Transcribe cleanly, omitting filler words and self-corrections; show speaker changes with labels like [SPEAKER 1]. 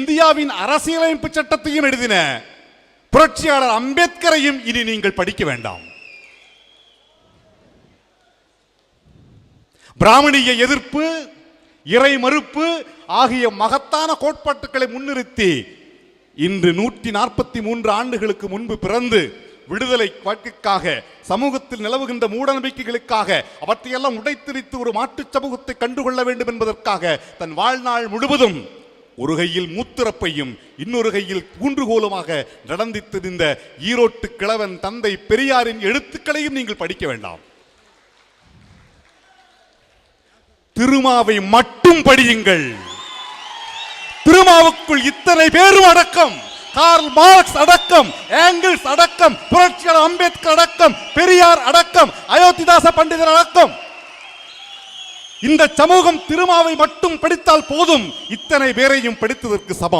[SPEAKER 1] இந்தியாவின் அரசியலமைப்பு சட்டத்தையும் எழுதின புரட்சியாளர் அம்பேத்கரையும் இனி நீங்கள் படிக்க வேண்டாம். பிராமணிய எதிர்ப்பு, இறை மறுப்பு ஆகிய மகத்தான கோட்பாட்டுகளை முன்னிறுத்தி இன்று 143 ஆண்டுகளுக்கு முன்பு பிறந்து விடுதலை வாழ்க்கைக்காக, சமூகத்தில் நிலவுகின்ற மூடநம்பிக்கைகளுக்காக அவற்றையெல்லாம் உடைத்திரித்து ஒரு மாற்றுச் சமூகத்தை கண்டுகொள்ள வேண்டும் என்பதற்காக தன் வாழ்நாள் முழுவதும் ஒரு கையில் மூத்திரப்பையும் இன்னொரு கையில் ஊன்றுகோலுமாக நடந்து திரிந்த ஈரோட்டு கிழவன் தந்தை பெரியாரின் எழுத்துக்களையும் நீங்கள் படிக்க வேண்டாம். திருமாவை மட்டும் படியுங்கள். திருமாவுக்குள் இத்தனை பேரும் அடக்கம், கார்ல் மார்க்ஸ் அடக்கம், ஏங்கிள்ஸ் அடக்கம், புரட்சியாளர் அம்பேத்கர் அடக்கம், பெரியார் அடக்கம், அயோத்திதாச பண்டிதர் அடக்கம். இந்த சமூகம் திருமாவை மட்டும் படித்தால் போதும், இத்தனை பேரையும் படித்ததற்கு சமம்.